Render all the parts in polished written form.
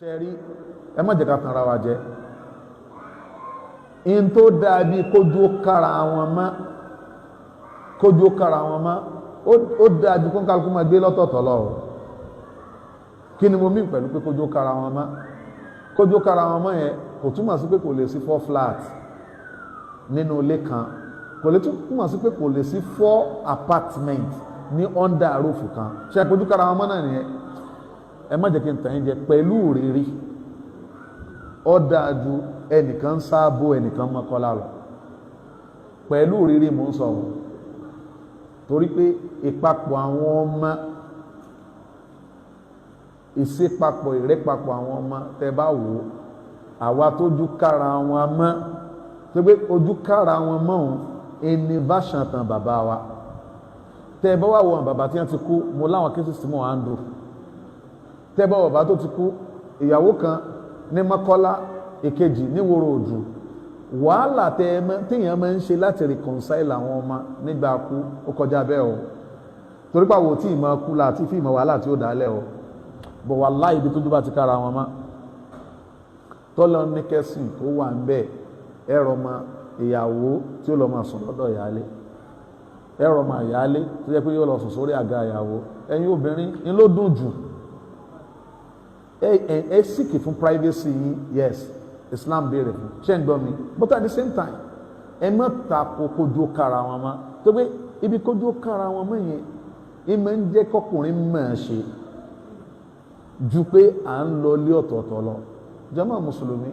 ṣe rí ẹ má jẹ́ ká tanra wa jẹ in tó dàbí kójú kára wọn mọ́ ó dàbí kó kálukú máa gbé lọ́tọ̀ọ̀tọ̀ lọ kí ni mo mí pẹ̀lú pé kójú kára wọn mọ́ yẹn kò túmọ̀ sí pé kò lè sí 4 flat nínú ilé kan, kò lè túmọ̀ sí pé kò lè sí 4 apartment ní under roof kan. Ṣe kójú kára wọn mọ́ náà nìyẹn. Ẹ má jẹ́ kí n tàn yín jẹ pẹ̀lú rírí ó dájú ẹnìkan sáàbò ẹnìkan mọ́kọ́lá lọ pẹ̀lú rírí mò ń sọ wọn torí pé ìpapọ̀ àwọn ọmọ ìṣepapọ̀ ìrẹ́papọ̀ àwọn ọmọ tẹ bá wò àwa tójú kára wọn mọ́ tó pé ojú kára wọn mọ́ òun ẹni bá ṣàtàn bàbá wa tẹ bá wà wọn bàbá tí wọ́n ti kú mo láwọn kí sísè mọ́ àndó tẹ bá bàbá tó ti kú ìyàwó kan ní Mọ́kọ́lá èkejì ní Wòrò Òdù wàhálà téèyàn máa ń ṣe láti reconcile àwọn ọmọ nígbà kú ó kọjá bẹ́ẹ̀ o torí pàwọ̀ tí ìmọ̀ kú láti fi ìmọ̀ wàhálà tí ó dálẹ̀ o bọ̀ wallahi ibi tójú bá ti kára wọn mọ́ tọ́lọ ní kẹ́sìn tó wà ń bẹ́ẹ̀ ẹ̀rọ ọmọ ìyàwó tí ó lọ máa sùn lọ́dọ̀ ìyálé ẹ̀rọ ọmọ ìyálé tó jẹ́ pé yóò lọ sùn sórí àga ìyàwó ẹ̀yin obìnrin ń ló dùn jù ẹ síkì fún privacy yín yes Islam béèrè fún ṣé ń gbọ́ mi but at the same time ẹ má ta kójú kára wọn mọ́ tó pé ibi kójú kára wọn mọ́ yẹn ìmọ̀ ń jẹ́ kọkùnrin mọ̀ ṣe ju pé à ń lọ lé ọ̀tọ̀ọ̀tọ̀ lọ jàmá mùsùlùmí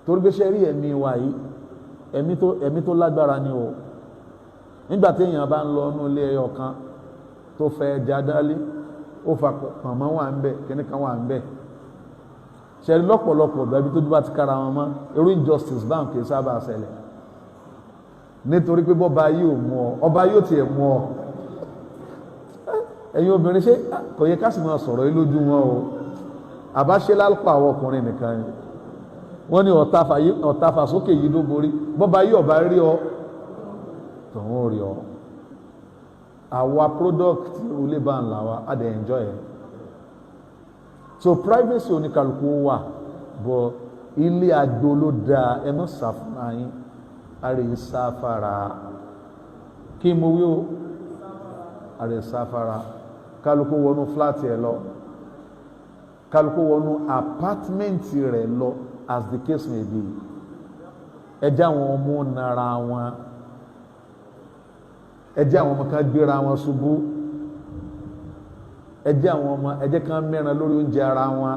torí pé ṣe rí ẹ̀mí wa yìí ẹ̀mí tó lágbára ni o nígbà tí èèyàn bá ń lọ inú ilé ẹyọ kan tó fẹ́ jádálé ó fa pàmò wà ń bẹ kíní kan wà ń bẹ ṣẹlẹ̀ lọ́pọ̀lọpọ̀ bẹbí tó dúbà ti kára wọn mọ́ irú injustice báwọn kì í sábà ṣẹlẹ̀ nítorí pé bọba yóò mú ọ ọba yóò tiẹ̀ mú ọ ẹ̀yin obìnrin ṣé kò yẹ ká sì máa sọ̀rọ̀ yìí lójú wọn o àbáṣe lálùpọ̀ àwọn ọkùnrin nìkan ni wọ́n ní ọ̀tàfà sókè yìí ló borí bọba yóò bá rí ọ tòun ò rí ọ àwa product olè bá ń là wá a dẹ̀ enjoy it so privacy oníkàlùkù wà bọ̀ ilé àgbo ló dáa ẹ mọ́ sàfúnà yín àrè sáfara kí mo wí o àrè sáfara kálukú wọnú fúláàtì ẹ lọ kálukú wọnú apátmẹ́ǹtì rẹ lọ as the case may be ẹ jẹ́ àwọn ọmọ nara wọn ẹ jẹ́ àwọn ọmọ kan gbéra wọn ṣubú ẹ jẹ́ àwọn ọmọ ẹ jẹ́ kan mẹ́ran lórí oúnjẹ ara wọn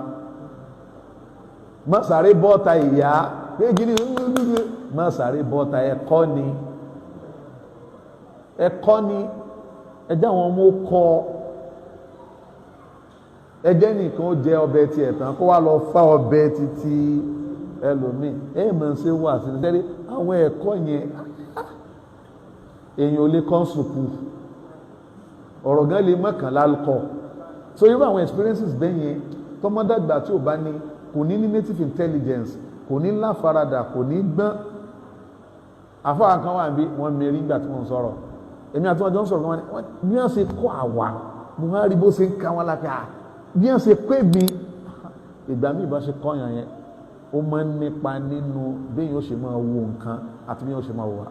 má sáré bọ́ta ìyá pé gíní má sáré bọ́ta ẹ̀kọ́ ni ẹ jẹ́ àwọn ọmọ kọ́ ẹ jẹ́ nìkan ó jẹ ọbẹ̀ tiẹ̀ tán kó wá lọ fá ọbẹ̀ títí ẹlòmíì ẹ mọ̀ ṣe wà sí ní àwọn ẹ̀kọ́ yẹn èyàn ò lè kọ́ sùkú ọ̀rọ̀ gan lè mọ́kàn lálùkọ́ so irú àwọn experiences bẹ́yẹn tọmọdàgbà tí ò bá ní kò ní native intelligence kò ní láfaradà kò ní gbọ́n àfáà kan wà bí wọ́n mẹ́rin nígbà tí wọ́n sọ̀rọ̀ èmi àti wọn jọ ń sọ̀rọ̀ wọn bí wọ́n ṣe kọ́ àwa mo máa rí bó ṣe ń ka wọn lápẹ́ bí wọ́n ṣe pé mi ìgbà míì bá ṣe kọ́yàn yẹn ó máa ń nípa nínú bí yóò ṣe máa wo nǹkan àti bí yóò ṣe máa wà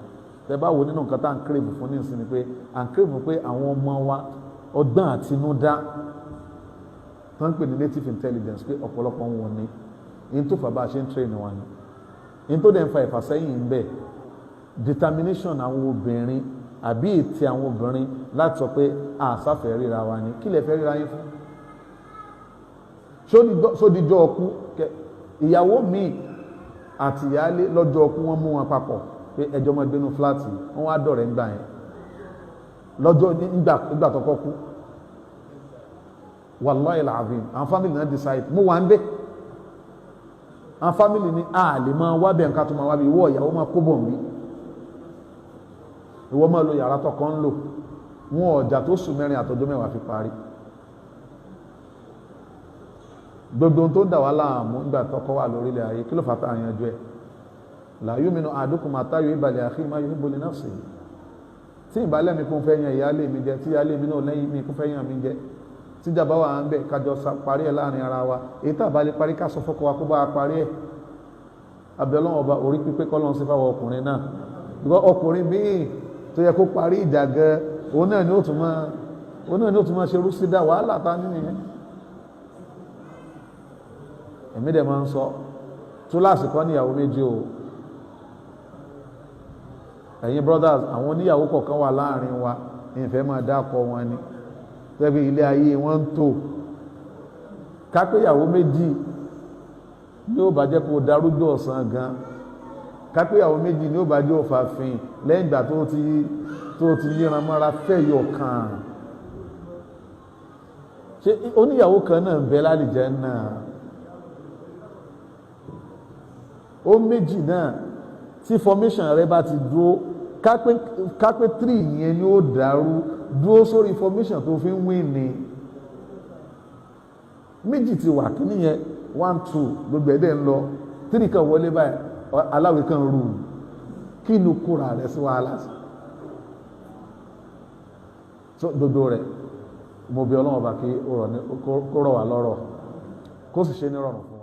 tẹ bá wo nínú nǹkan tá à ń crave fún ní ìsinmi pé à ń crave pé àwọn ọmọ wa ọgbọ́n àtinúdá tó ń pè ní native intelligence pé ọ̀pọ̀lọpọ̀ wọn ní in tó fà bá a ṣe ń train wọn ni in tó dẹ̀ ń fa ìfàsẹ́yìn ń bẹ determination àwọn obìnrin àbí ètè àwọn obìnrin láti sọ pé àṣàfẹ́ ríra wa ni kí lè fẹ́ ríra yín fún sódìjọ́ ọkú ìyàwó míì àti ìyáálé lọ́jọ́ ọkú wọ́n mú wọn papọ̀ pé ẹjọ́ mọ́ gbénú fúláàtì wọ́n wá dọ̀rẹ́ ńgbà yẹn lọ́jọ́ nígbà tọ́kọ́ kú wallahi alazim àwọn fámìlì náà decide mo wà ń bẹ́ àwọn fámìlì ní a lè máa wá bẹ̀ nǹkan tó máa wá bí ìwọ ìyàwó máa kó bọ̀ mí ìwọ máa lo yàrá tọkọ ń lò wọn ọjà tó sùn mẹ́rin àtọjọ́ mẹ́wàá fi parí gbogbo tó ń dà wá láàmú nígbà tọkọ wà lórílẹ̀ ayé kí ló fà tá àyànjú ẹ̀ la yuminu ahadukum hatta yuhibba li akhihi ma yuhibbu li nafsihi tí ìbálẹ̀ mi kún fẹ́ yan ìyálé mi jẹ tí ìyálé mi náà lẹ́yìn mi kún fẹ́ yan mi jẹ tíjà bá wà ń bẹ̀ kájọ parí ẹ̀ láàrin ara wa èyí tàbá lè parí ká sọ fọ́kọ wa kó bá parí ẹ̀ abẹ́ ọlọ́run ọba orí pípé kọ́lọ́run sí fáwọn ọkùnrin náà ìwọ ọkùnrin míì tó yẹ kó parí ìjà gan òun náà ni ó tún máa ṣe rúsídà wàhálà ta nínú yẹn èmi dẹ̀ máa ń sọ túláàsì kan níyàwó méjì o ẹ̀yin brothers àwọn oníyàwó kọ̀ọ̀kan wà láàrin wa ìfẹ́ máa dákọ̀ wọn ni tẹ́bí ilé ayé wọn ń tò kápẹ́yàwó méjì yóò bá jẹ́ kó darúgbó ọ̀sán gan kápẹ́yàwó méjì ni ó bá jẹ́ òfàfin lẹ́yìn ìgbà tó ti yíran mọ́ra fẹ́yọ̀ kan ṣe oníyàwó kan náà ń bẹ lálìjẹ́ náà ó méjì náà tí formation rẹ bá ti dúró kápẹ́ 3 yẹn ni ó dàrú dúró sórí formation tó fi ń win ni méjì ti wà kí nìyẹn 1 2 gbogbo ẹ̀dẹ̀ ń lọ 3 kan wọlé báyìí aláwẹ̀ kan rú kí ló kóra rẹ̀ sí wàhálà sí so dodo rẹ̀ mo bí Ọlọ́run bá kí ó rọ̀ wá lọ́rọ̀ kó sì ṣe ní rọrùn fún wa.